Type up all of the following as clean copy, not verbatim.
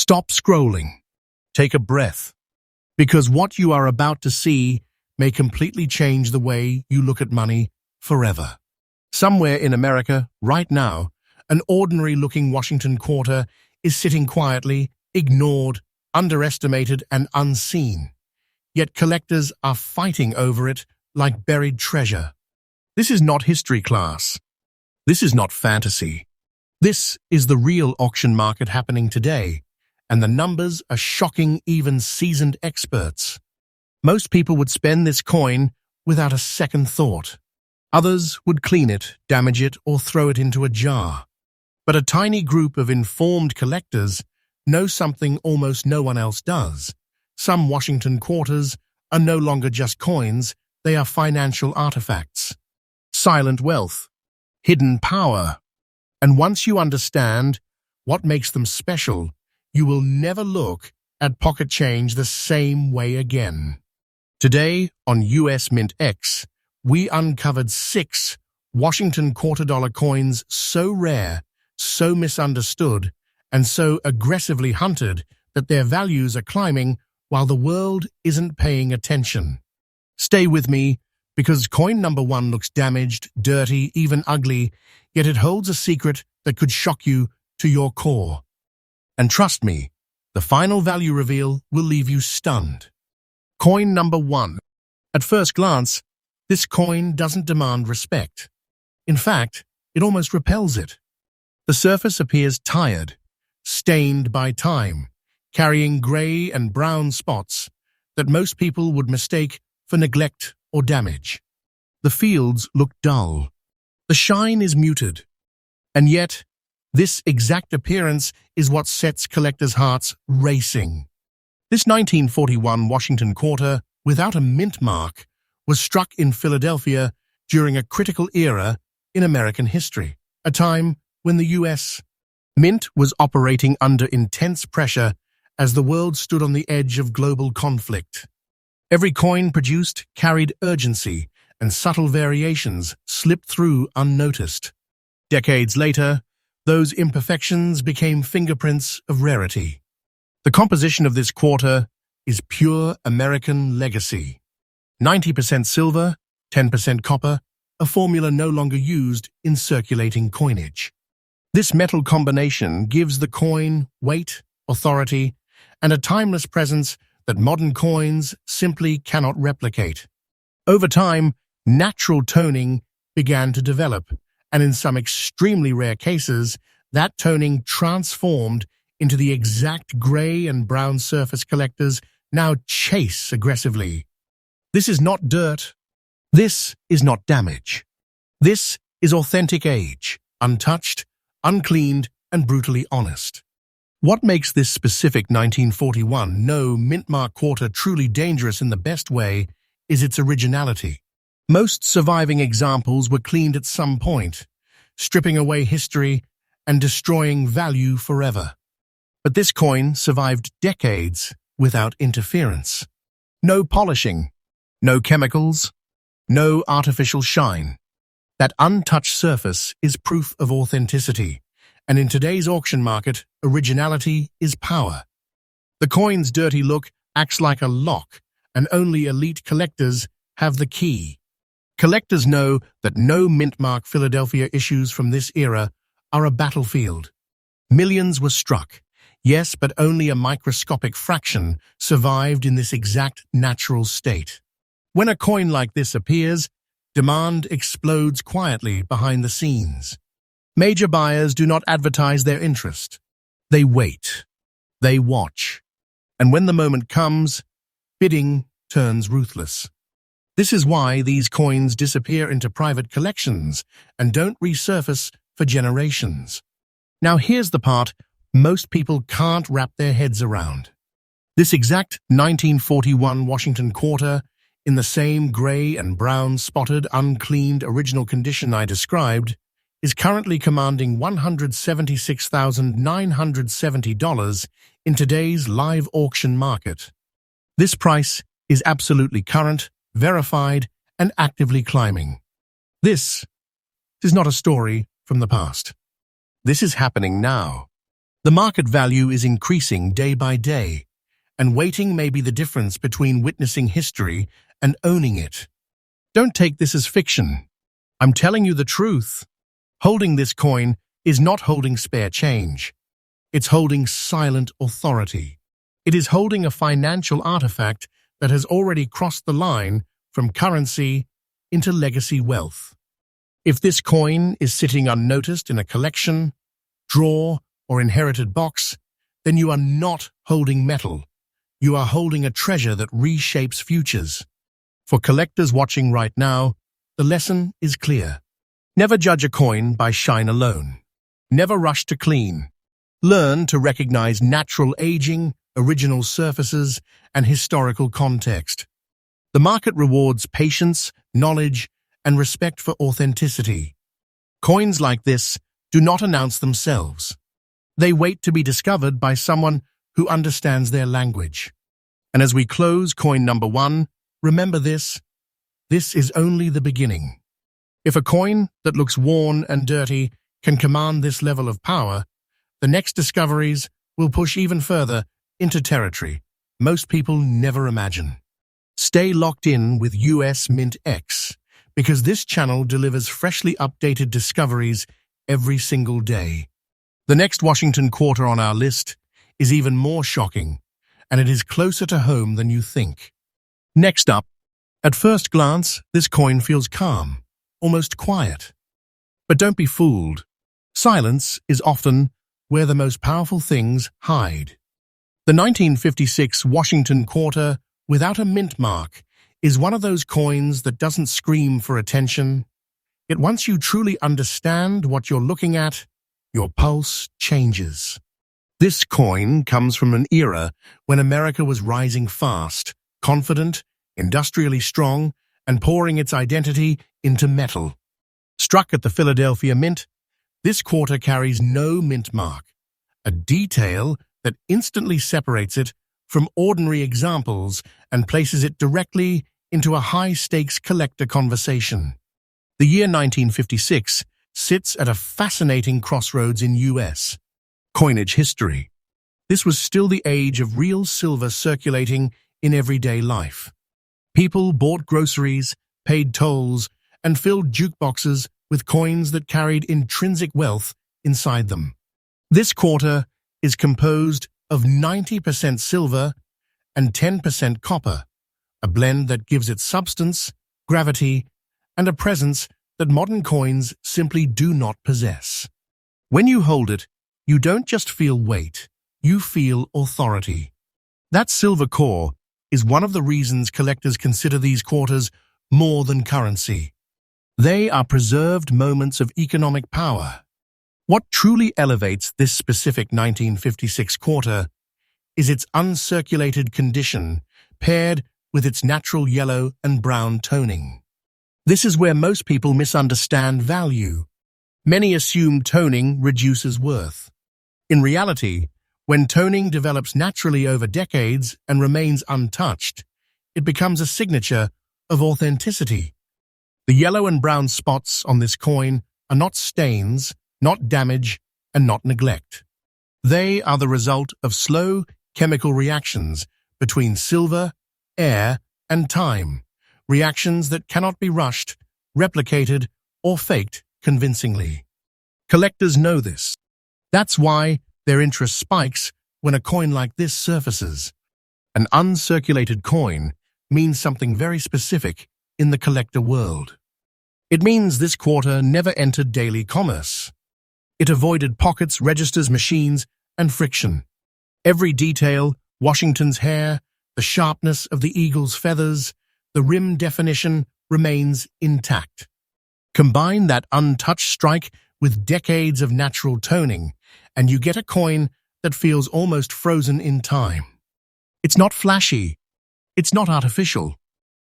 Stop scrolling. Take a breath. Because what you are about to see may completely change the way you look at money forever. Somewhere in America, right now, an ordinary-looking Washington quarter is sitting quietly, ignored, underestimated, and unseen. Yet collectors are fighting over it like buried treasure. This is not history class. This is not fantasy. This is the real auction market happening today, and the numbers are shocking even seasoned experts. Most people would spend this coin without a second thought. Others would clean it, damage it, or throw it into a jar. But a tiny group of informed collectors know something almost no one else does. Some Washington quarters are no longer just coins, they are financial artifacts. Silent wealth, hidden power. And once you understand what makes them special, you will never look at pocket change the same way again. Today on US MintX, we uncovered 6 Washington quarter-dollar coins so rare, so misunderstood, and so aggressively hunted that their values are climbing while the world isn't paying attention. Stay with me, because coin number 1 looks damaged, dirty, even ugly, yet it holds a secret that could shock you to your core. And trust me, the final value reveal will leave you stunned. Coin number 1. At first glance, this coin doesn't demand respect. In fact, it almost repels it. The surface appears tired, stained by time, carrying gray and brown spots that most people would mistake for neglect or damage. The fields look dull. The shine is muted. And yet, this exact appearance is what sets collectors' hearts racing. This 1941 Washington quarter, without a mint mark, was struck in Philadelphia during a critical era in American history, a time when the US Mint was operating under intense pressure as the world stood on the edge of global conflict. Every coin produced carried urgency, and subtle variations slipped through unnoticed. Decades later, those imperfections became fingerprints of rarity. The composition of this quarter is pure American legacy. 90% silver, 10% copper, a formula no longer used in circulating coinage. This metal combination gives the coin weight, authority, and a timeless presence that modern coins simply cannot replicate. Over time, natural toning began to develop, and in some extremely rare cases, that toning transformed into the exact gray and brown surface collectors now chase aggressively. This is not dirt. This is not damage. This is authentic age, untouched, uncleaned, and brutally honest. What makes this specific 1941 mint mark quarter truly dangerous in the best way is its originality. Most surviving examples were cleaned at some point, stripping away history and destroying value forever. But this coin survived decades without interference. No polishing, no chemicals, no artificial shine. That untouched surface is proof of authenticity, and in today's auction market, originality is power. The coin's dirty look acts like a lock, and only elite collectors have the key. Collectors know that no mint-mark Philadelphia issues from this era are a battlefield. Millions were struck, yes, but only a microscopic fraction survived in this exact natural state. When a coin like this appears, demand explodes quietly behind the scenes. Major buyers do not advertise their interest. They wait. They watch. And when the moment comes, bidding turns ruthless. This is why these coins disappear into private collections and don't resurface for generations. Now here's the part most people can't wrap their heads around. This exact 1941 Washington quarter, in the same gray and brown spotted, uncleaned original condition I described, is currently commanding $176,970 in today's live auction market. This price is absolutely current, verified, and actively climbing. This is not a story from the past. This is happening now. The market value is increasing day by day, and waiting may be the difference between witnessing history and owning it. Don't take this as fiction. I'm telling you the truth. Holding this coin is not holding spare change. It's holding silent authority. It is holding a financial artifact that has already crossed the line from currency into legacy wealth. If this coin is sitting unnoticed in a collection, drawer, or inherited box, then you are not holding metal. You are holding a treasure that reshapes futures. For collectors watching right now, the lesson is clear. Never judge a coin by shine alone. Never rush to clean. Learn to recognize natural aging, original surfaces, and historical context. The market rewards patience, knowledge, and respect for authenticity. Coins like this do not announce themselves. They wait to be discovered by someone who understands their language. And as we close coin number 1, remember this. This is only the beginning. If a coin that looks worn and dirty can command this level of power, the next discoveries will push even further into territory most people never imagine. Stay locked in with US MintX, because this channel delivers freshly updated discoveries every single day. The next Washington quarter on our list is even more shocking, and it is closer to home than you think. Next up, at first glance, this coin feels calm, almost quiet. But don't be fooled. Silence is often where the most powerful things hide. The 1956 Washington quarter without a mint mark is one of those coins that doesn't scream for attention. Yet once you truly understand what you're looking at, your pulse changes. This coin comes from an era when America was rising fast, confident, industrially strong, and pouring its identity into metal. Struck at the Philadelphia Mint, this quarter carries no mint mark, a detail that instantly separates it from ordinary examples and places it directly into a high-stakes collector conversation. The year 1956 sits at a fascinating crossroads in US coinage history. This was still the age of real silver circulating in everyday life. People bought groceries, paid tolls, and filled jukeboxes with coins that carried intrinsic wealth inside them. This quarter is composed of 90% silver and 10% copper, a blend that gives it substance, gravity, and a presence that modern coins simply do not possess. When you hold it, you don't just feel weight, you feel authority. That silver core is one of the reasons collectors consider these quarters more than currency. They are preserved moments of economic power. What truly elevates this specific 1956 quarter is its uncirculated condition paired with its natural yellow and brown toning. This is where most people misunderstand value. Many assume toning reduces worth. In reality, when toning develops naturally over decades and remains untouched, it becomes a signature of authenticity. The yellow and brown spots on this coin are not stains, not damage, and not neglect. They are the result of slow chemical reactions between silver, air, and time, reactions that cannot be rushed, replicated, or faked convincingly. Collectors know this. That's why their interest spikes when a coin like this surfaces. An uncirculated coin means something very specific in the collector world. It means this quarter never entered daily commerce. It avoided pockets, registers, machines, and friction. Every detail, Washington's hair, the sharpness of the eagle's feathers, the rim definition remains intact. Combine that untouched strike with decades of natural toning, and you get a coin that feels almost frozen in time. It's not flashy. It's not artificial.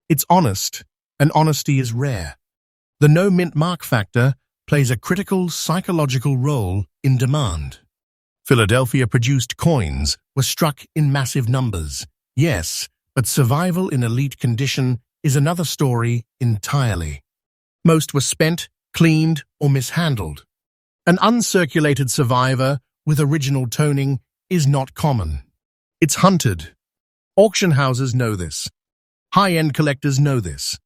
It's honest, and honesty is rare. The no mint mark factor plays a critical psychological role in demand. Philadelphia-produced coins were struck in massive numbers, yes, but survival in elite condition is another story entirely. Most were spent, cleaned, or mishandled. An uncirculated survivor with original toning is not common. It's hunted. Auction houses know this. High-end collectors know this.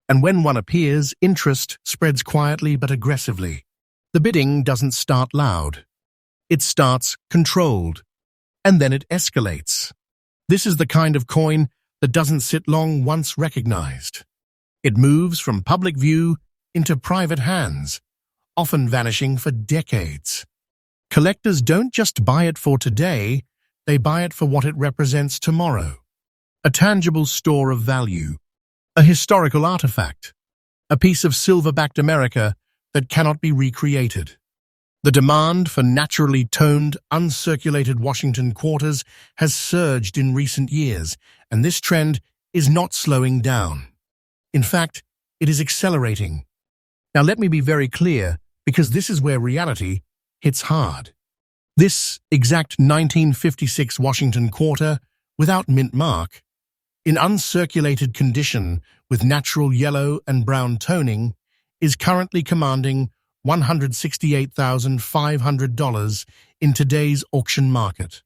And when one appears, interest spreads quietly but aggressively. The bidding doesn't start loud. It starts controlled, and then it escalates. This is the kind of coin that doesn't sit long once recognized. It moves from public view into private hands, often vanishing for decades. Collectors don't just buy it for today, they buy it for what it represents tomorrow. A tangible store of value, a historical artifact, a piece of silver-backed America that cannot be recreated. The demand for naturally toned, uncirculated Washington quarters has surged in recent years, and this trend is not slowing down. In fact, it is accelerating. Now let me be very clear, because this is where reality hits hard. This exact 1956 Washington quarter, without mint mark, in uncirculated condition with natural yellow and brown toning, is currently commanding $168,500 in today's auction market.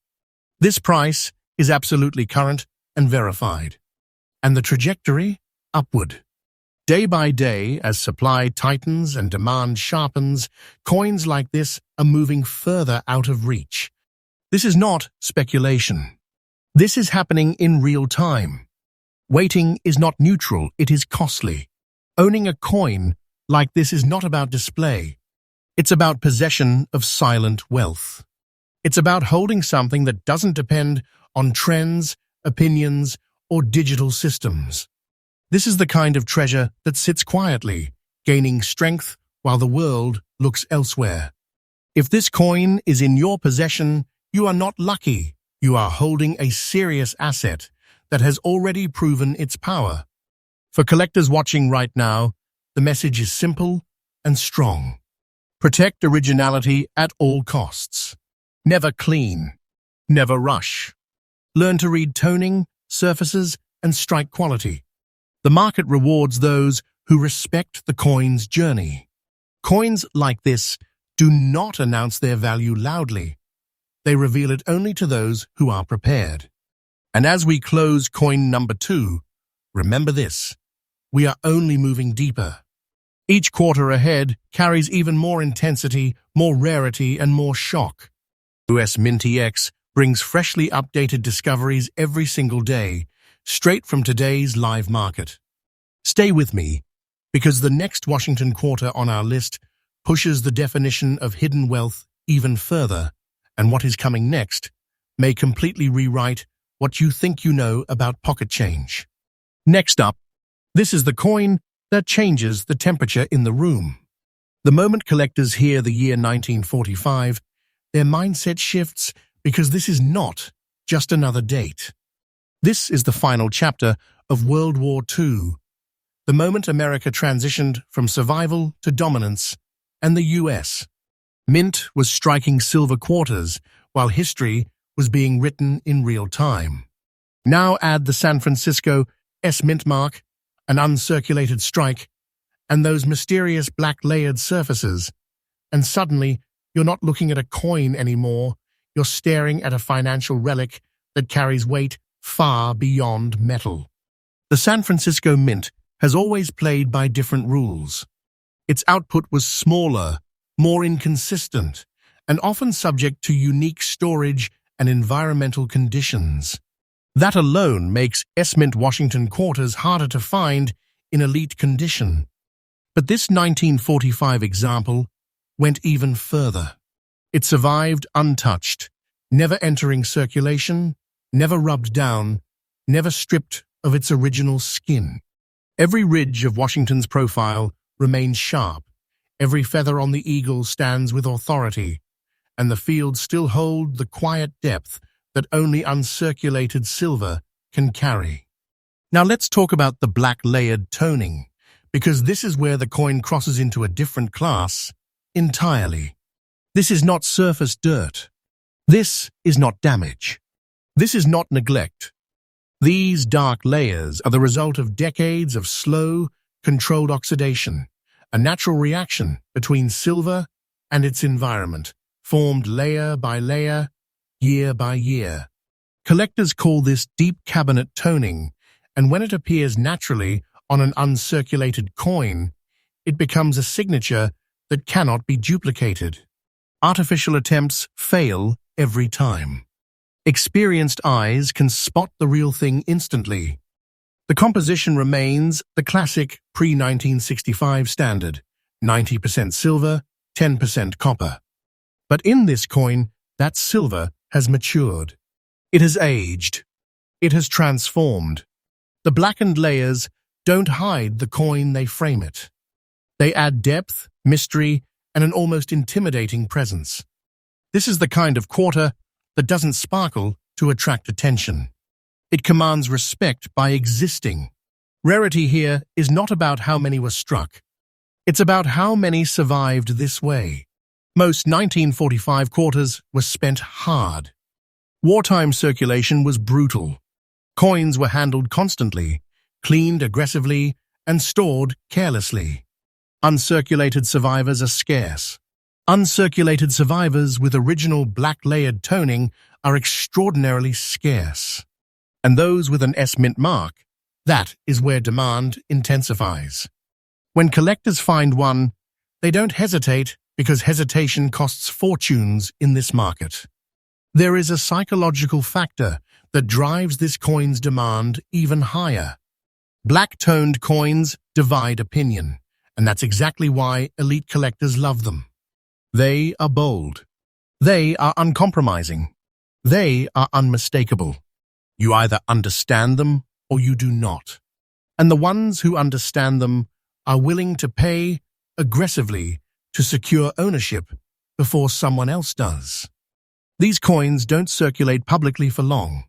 This price is absolutely current and verified. And the trajectory? Upward. Day by day, as supply tightens and demand sharpens, coins like this are moving further out of reach. This is not speculation. This is happening in real time. Waiting is not neutral, it is costly. Owning a coin like this is not about display. It's about possession of silent wealth. It's about holding something that doesn't depend on trends, opinions, or digital systems. This is the kind of treasure that sits quietly, gaining strength while the world looks elsewhere. If this coin is in your possession, you are not lucky. You are holding a serious asset that has already proven its power. For collectors watching right now, the message is simple and strong. Protect originality at all costs. Never clean. Never rush. Learn to read toning, surfaces, and strike quality. The market rewards those who respect the coin's journey. Coins like this do not announce their value loudly. They reveal it only to those who are prepared. And as we close coin number 2, remember this: we are only moving deeper. Each quarter ahead carries even more intensity, more rarity, and more shock. US MintX brings freshly updated discoveries every single day, straight from today's live market. Stay with me, because the next Washington quarter on our list pushes the definition of hidden wealth even further, and what is coming next may completely rewrite what you think you know about pocket change. Next up, this is the coin that changes the temperature in the room. The moment collectors hear the year 1945, their mindset shifts, because this is not just another date. This is the final chapter of World War II, the moment America transitioned from survival to dominance, and the US Mint was striking silver quarters while history was being written in real time. Now add the San Francisco US Mint mark, an uncirculated strike, and those mysterious black layered surfaces, and suddenly you're not looking at a coin anymore, you're staring at a financial relic that carries weight far beyond metal. The San Francisco Mint has always played by different rules. Its output was smaller, more inconsistent, and often subject to unique storage and environmental conditions. That alone makes US Mint Washington quarters harder to find in elite condition. But this 1945 example went even further. It survived untouched, never entering circulation, never rubbed down, never stripped of its original skin. Every ridge of Washington's profile remains sharp, every feather on the eagle stands with authority, and the fields still hold the quiet depth that only uncirculated silver can carry. Now let's talk about the black layered toning, because this is where the coin crosses into a different class entirely. This is not surface dirt. This is not damage. This is not neglect. These dark layers are the result of decades of slow, controlled oxidation, a natural reaction between silver and its environment, formed layer by layer, year by year. Collectors call this deep cabinet toning, and when it appears naturally on an uncirculated coin, it becomes a signature that cannot be duplicated. Artificial attempts fail every time. Experienced eyes can spot the real thing instantly. The composition remains the classic pre-1965 standard, 90% silver, 10% copper. But in this coin, that silver has matured. It has aged. It has transformed. The blackened layers don't hide the coin, they frame it. They add depth, mystery, and an almost intimidating presence. This is the kind of quarter that doesn't sparkle to attract attention. It commands respect by existing. Rarity here is not about how many were struck. It's about how many survived this way. Most 1945 quarters were spent hard. Wartime circulation was brutal. Coins were handled constantly, cleaned aggressively, and stored carelessly. Uncirculated survivors are scarce. Uncirculated survivors with original black-layered toning are extraordinarily scarce. And those with an US Mint mark, that is where demand intensifies. When collectors find one, they don't hesitate because hesitation costs fortunes in this market. There is a psychological factor that drives this coin's demand even higher. Black-toned coins divide opinion, and that's exactly why elite collectors love them. They are bold. They are uncompromising. They are unmistakable. You either understand them or you do not. And the ones who understand them are willing to pay aggressively to secure ownership before someone else does. These coins don't circulate publicly for long.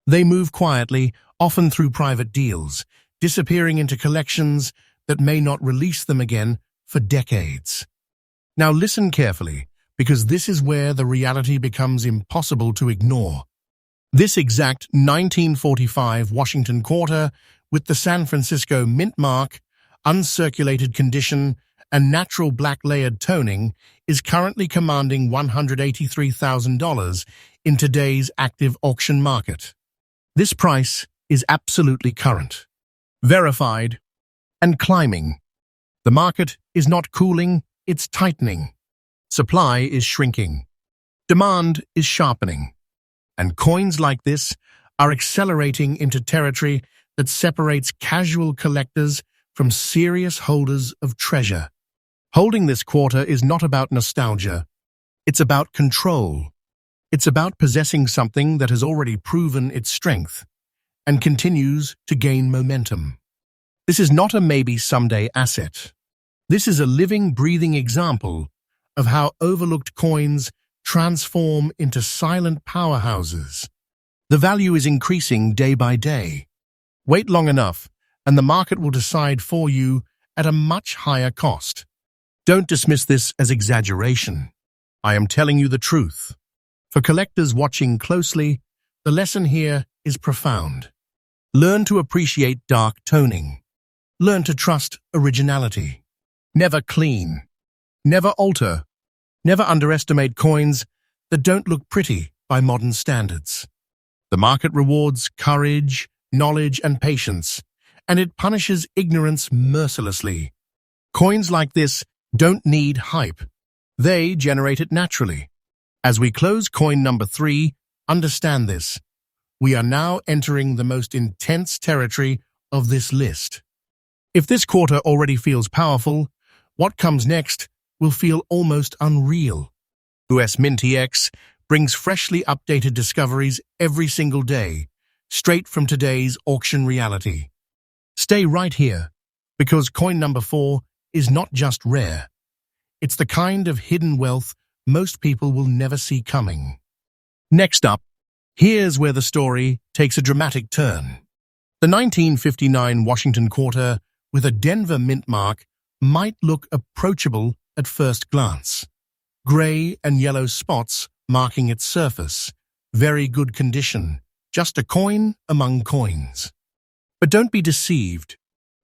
They move quietly, often through private deals, disappearing into collections that may not release them again for decades. Now listen carefully, because this is where the reality becomes impossible to ignore. This exact 1945 Washington quarter, with the San Francisco mint mark, uncirculated condition, and natural black-layered toning, is currently commanding $183,000 in today's active auction market. This price is absolutely current, verified, and climbing. The market is not cooling, it's tightening. Supply is shrinking. Demand is sharpening. And coins like this are accelerating into territory that separates casual collectors from serious holders of treasure. Holding this quarter is not about nostalgia. It's about control. It's about possessing something that has already proven its strength and continues to gain momentum. This is not a maybe someday asset. This is a living, breathing example of how overlooked coins transform into silent powerhouses. The value is increasing day by day. Wait long enough, and the market will decide for you at a much higher cost. Don't dismiss this as exaggeration. I am telling you the truth. For collectors watching closely, the lesson here is profound. Learn to appreciate dark toning. Learn to trust originality. Never clean. Never alter. Never underestimate coins that don't look pretty by modern standards. The market rewards courage, knowledge, and patience, and it punishes ignorance mercilessly. Coins like this don't need hype. They generate it naturally. As we close coin number 3, understand this. We are now entering the most intense territory of this list. If this quarter already feels powerful, what comes next will feel almost unreal. US MintX brings freshly updated discoveries every single day, straight from today's auction reality. Stay right here, because coin number 4 is not just rare. It's the kind of hidden wealth most people will never see coming. Next up, here's where the story takes a dramatic turn. The 1959 Washington quarter with a Denver mint mark might look approachable at first glance. Gray and yellow spots marking its surface. Very good condition. Just a coin among coins. But don't be deceived.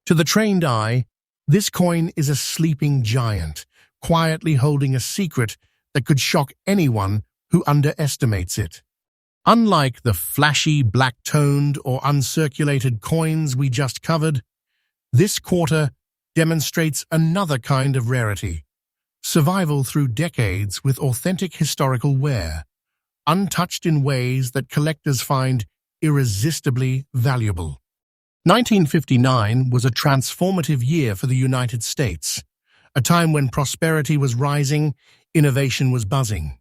To the trained eye, this coin is a sleeping giant, quietly holding a secret that could shock anyone who underestimates it. Unlike the flashy black-toned or uncirculated coins we just covered, this quarter demonstrates another kind of rarity: survival through decades with authentic historical wear, untouched in ways that collectors find irresistibly valuable. 1959 was a transformative year for the United States, a time when prosperity was rising, innovation was buzzing,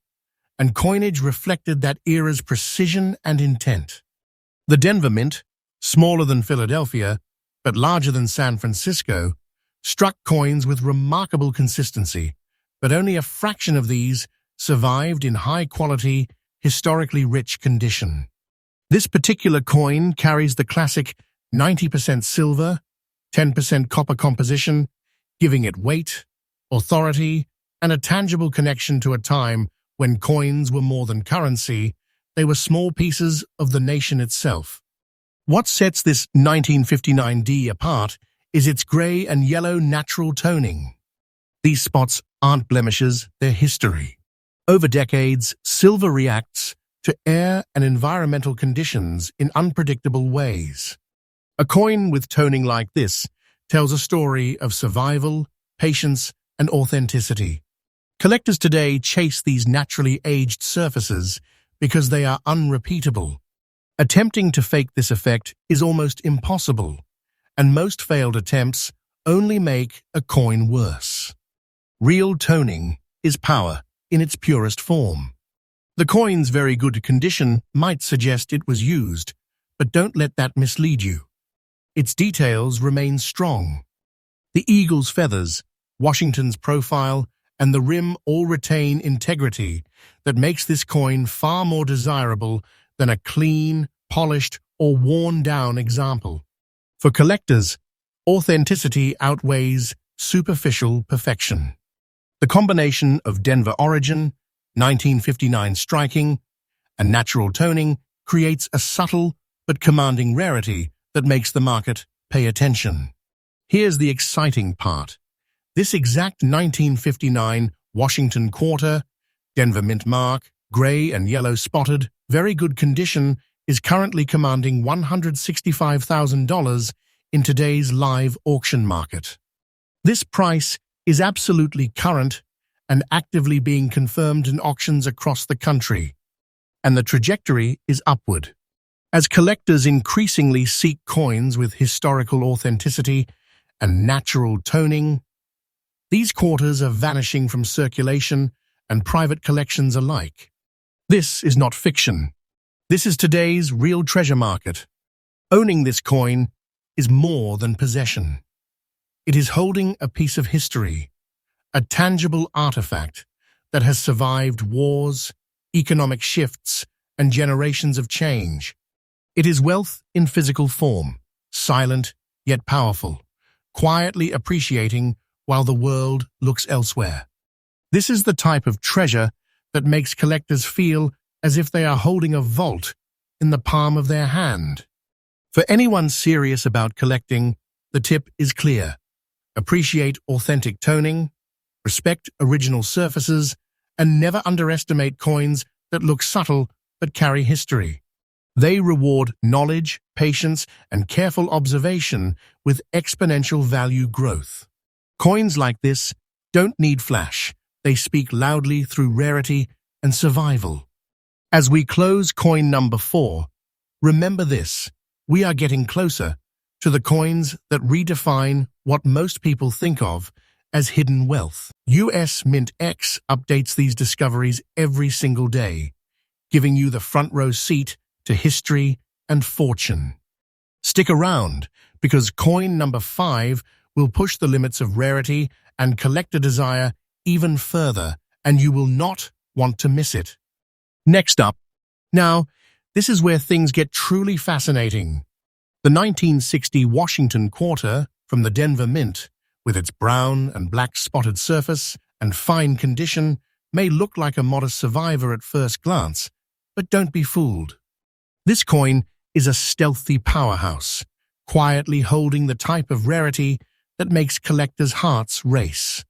and coinage reflected that era's precision and intent. The Denver Mint, smaller than Philadelphia, but larger than San Francisco, struck coins with remarkable consistency, but only a fraction of these survived in high-quality, historically rich condition. This particular coin carries the classic 90% silver, 10% copper composition, giving it weight, authority, and a tangible connection to a time when coins were more than currency, they were small pieces of the nation itself. What sets this 1959D apart is its gray and yellow natural toning. These spots aren't blemishes, they're history. Over decades, silver reacts to air and environmental conditions in unpredictable ways. A coin with toning like this tells a story of survival, patience, and authenticity. Collectors today chase these naturally aged surfaces because they are unrepeatable. Attempting to fake this effect is almost impossible, and most failed attempts only make a coin worse. Real toning is power in its purest form. The coin's very good condition might suggest it was used, but don't let that mislead you. Its details remain strong. The eagle's feathers, Washington's profile, and the rim all retain integrity that makes this coin far more desirable than a clean, polished, or worn-down example. For collectors, authenticity outweighs superficial perfection. The combination of Denver origin, 1959 striking, and natural toning creates a subtle but commanding rarity that makes the market pay attention. Here's the exciting part. This exact 1959 Washington quarter, Denver Mint mark, gray and yellow spotted, very good condition, is currently commanding $165,000 in today's live auction market. This price is absolutely current and actively being confirmed in auctions across the country, and the trajectory is upward. As collectors increasingly seek coins with historical authenticity and natural toning, these quarters are vanishing from circulation and private collections alike. This is not fiction. This is today's real treasure market. Owning this coin is more than possession. It is holding a piece of history, a tangible artifact that has survived wars, economic shifts, and generations of change. It is wealth in physical form, silent yet powerful, quietly appreciating while the world looks elsewhere. This is the type of treasure that makes collectors feel as if they are holding a vault in the palm of their hand. For anyone serious about collecting, the tip is clear. Appreciate authentic toning, respect original surfaces, and never underestimate coins that look subtle but carry history. They reward knowledge, patience, and careful observation with exponential value growth. Coins like this don't need flash. They speak loudly through rarity and survival. As we close coin number 4, remember this: we are getting closer to the coins that redefine what most people think of as hidden wealth. US MintX updates these discoveries every single day, giving you the front row seat to history and fortune. Stick around, because coin number 5 will push the limits of rarity and collector desire even further, and you will not want to miss it. Next up, now, this is where things get truly fascinating. The 1960 Washington quarter from the Denver Mint, with its brown and black spotted surface and fine condition, may look like a modest survivor at first glance, but don't be fooled. This coin is a stealthy powerhouse, quietly holding the type of rarity that makes collectors' hearts race.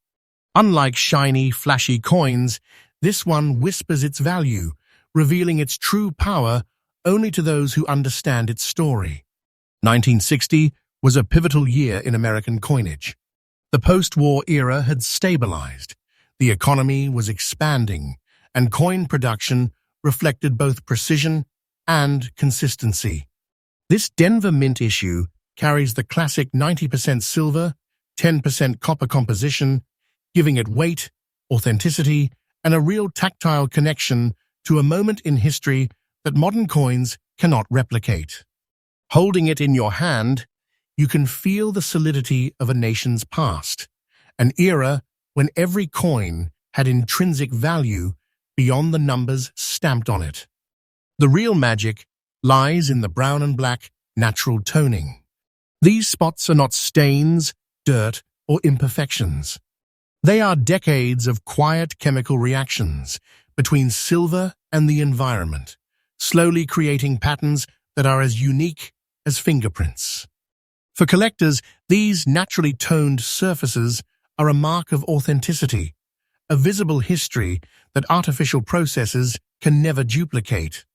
Unlike shiny, flashy coins, This one whispers its value, revealing its true power only to those who understand its story. 1960 was a pivotal year in American coinage. The post-war era had stabilized, the economy was expanding, and coin production reflected both precision and consistency. This Denver Mint issue carries the classic 90% silver, 10% copper composition, giving it weight, authenticity, and a real tactile connection to a moment in history that modern coins cannot replicate. Holding it in your hand, you can feel the solidity of a nation's past, an era when every coin had intrinsic value beyond the numbers stamped on it. The real magic lies in the brown and black natural toning. These spots are not stains, dirt, or imperfections. They are decades of quiet chemical reactions between silver and the environment, slowly creating patterns that are as unique as fingerprints. For collectors, these naturally toned surfaces are a mark of authenticity, a visible history that artificial processes can never duplicate.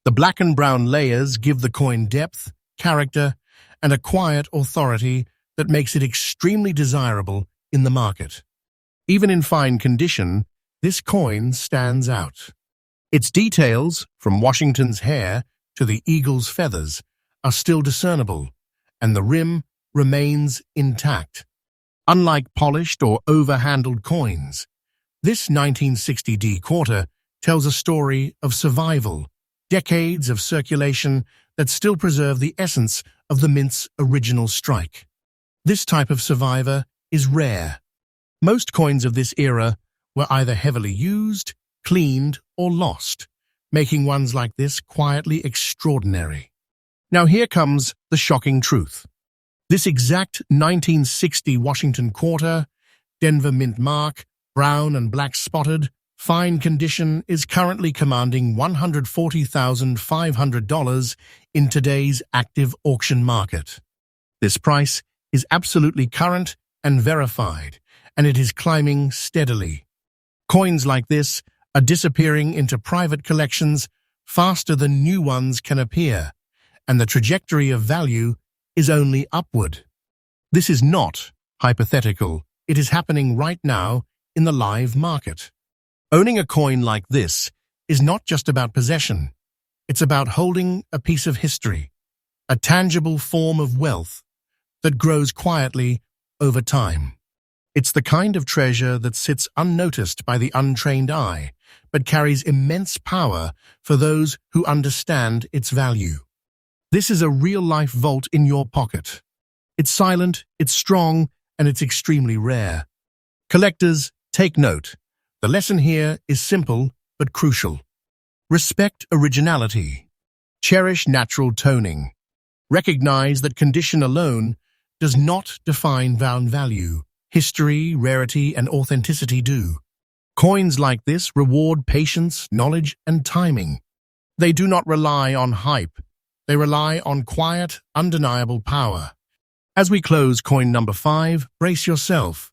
The black and brown layers give the coin depth, character, and a quiet authority that makes it extremely desirable in the market. Even in fine condition, this coin stands out. Its details, from Washington's hair to the eagle's feathers, are still discernible, and the rim remains intact. Unlike polished or over-handled coins, this 1960D quarter tells a story of survival, decades of circulation that still preserve the essence of the mint's original strike. This type of survivor is rare. Most coins of this era were either heavily used, cleaned, or lost, making ones like this quietly extraordinary. Now here comes the shocking truth. This exact 1960 Washington quarter, Denver Mint mark, brown and black spotted, fine condition, is currently commanding $140,500 in today's active auction market. This price is absolutely current and verified, and it is climbing steadily. Coins like this are disappearing into private collections faster than new ones can appear, and the trajectory of value is only upward. This is not hypothetical. It is happening right now in the live market. Owning a coin like this is not just about possession. It's about holding a piece of history, a tangible form of wealth that grows quietly over time. It's the kind of treasure that sits unnoticed by the untrained eye, but carries immense power for those who understand its value. This is a real-life vault in your pocket. It's silent, it's strong, and it's extremely rare. Collectors, take note. The lesson here is simple but crucial. Respect originality. Cherish natural toning. Recognize that condition alone does not define value. History, rarity, and authenticity do. Coins like this reward patience, knowledge, and timing. They do not rely on hype. They rely on quiet, undeniable power. As we close coin number 5, brace yourself.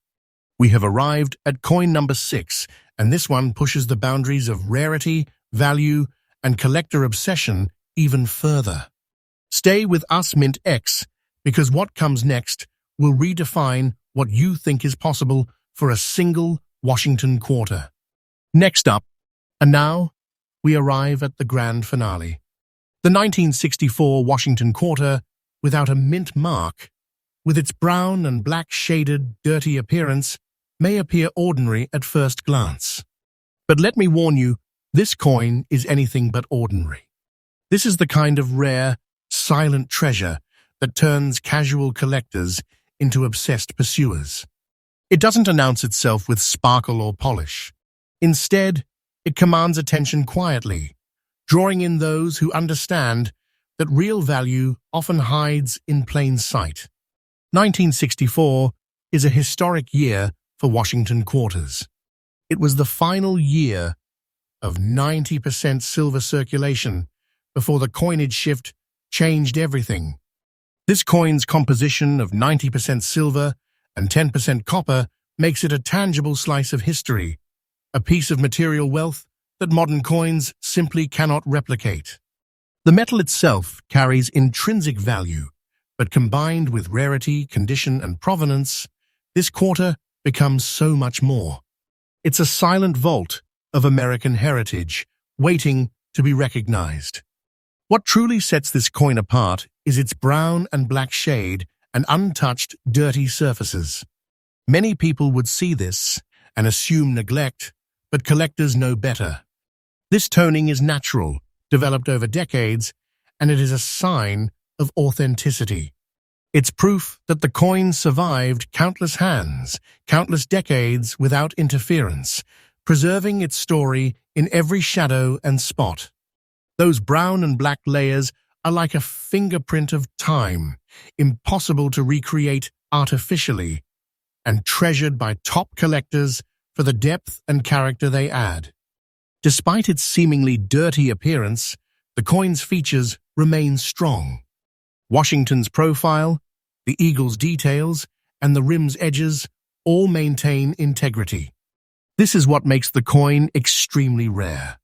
We have arrived at coin number 6, and this one pushes the boundaries of rarity, value, and collector obsession even further. Stay with US MintX, because what comes next will redefine what you think is possible for a single Washington quarter. Next up, and now, we arrive at the grand finale. The 1964 Washington quarter, without a mint mark, with its brown and black shaded, dirty appearance, may appear ordinary at first glance. But let me warn you, this coin is anything but ordinary. This is the kind of rare, silent treasure that turns casual collectors into obsessed pursuers. It doesn't announce itself with sparkle or polish. Instead, it commands attention quietly, drawing in those who understand that real value often hides in plain sight. 1964 is a historic year for Washington quarters. It was the final year of 90% silver circulation before the coinage shift changed everything. This coin's composition of 90% silver and 10% copper makes it a tangible slice of history, a piece of material wealth that modern coins simply cannot replicate. The metal itself carries intrinsic value, but combined with rarity, condition, and provenance, this quarter becomes so much more. It's a silent vault of American heritage, waiting to be recognized. What truly sets this coin apart is its brown and black shade and untouched, dirty surfaces. Many people would see this and assume neglect, but collectors know better. This toning is natural, developed over decades, and it is a sign of authenticity. It's proof that the coin survived countless hands, countless decades without interference, preserving its story in every shadow and spot. Those brown and black layers are like a fingerprint of time, impossible to recreate artificially, and treasured by top collectors for the depth and character they add. Despite its seemingly dirty appearance, the coin's features remain strong. Washington's profile, the eagle's details, and the rim's edges all maintain integrity. This is what makes the coin extremely rare.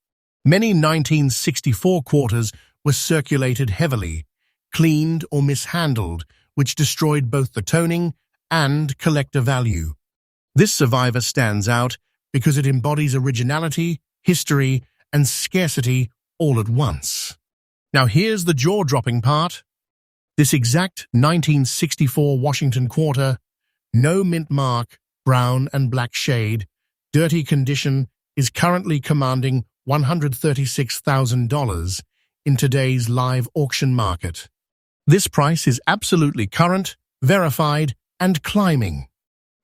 Many 1964 quarters were circulated heavily, cleaned or mishandled, which destroyed both the toning and collector value. This survivor stands out because it embodies originality, history, and scarcity all at once. Now here's the jaw-dropping part. This exact 1964 Washington quarter, no mint mark, brown and black shade, dirty condition, is currently commanding $136,000 in today's live auction market. This price is absolutely current, verified, and climbing.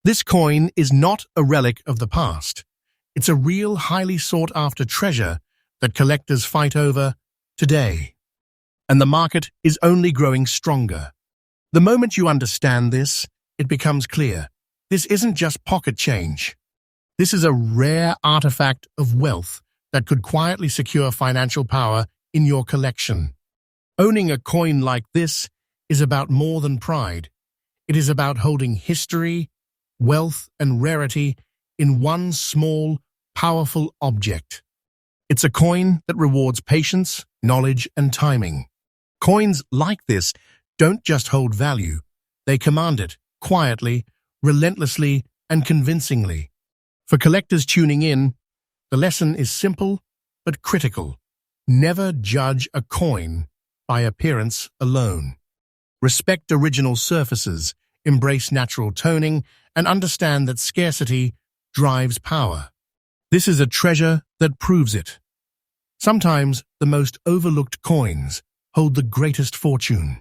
This coin is not a relic of the past. It's a real, highly sought-after treasure that collectors fight over today. And the market is only growing stronger. The moment you understand this, it becomes clear. This isn't just pocket change. This is a rare artifact of wealth that could quietly secure financial power in your collection. Owning a coin like this is about more than pride. It is about holding history, wealth, and rarity in one small, powerful object. It's a coin that rewards patience, knowledge, and timing. Coins like this don't just hold value, they command it, quietly, relentlessly, and convincingly. For collectors tuning in, the lesson is simple but critical. Never judge a coin by appearance alone. Respect original surfaces, embrace natural toning, and understand that scarcity drives power. This is a treasure that proves it. Sometimes the most overlooked coins hold the greatest fortune.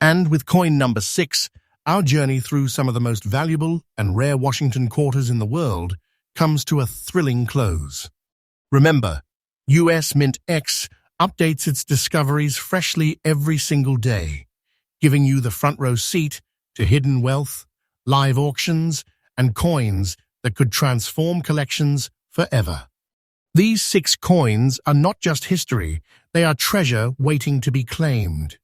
And with coin number 6, our journey through some of the most valuable and rare Washington quarters in the world comes to a thrilling close. Remember, US MintX updates its discoveries freshly every single day, giving you the front-row seat to hidden wealth, live auctions, and coins that could transform collections forever. These 6 coins are not just history, they are treasure waiting to be claimed.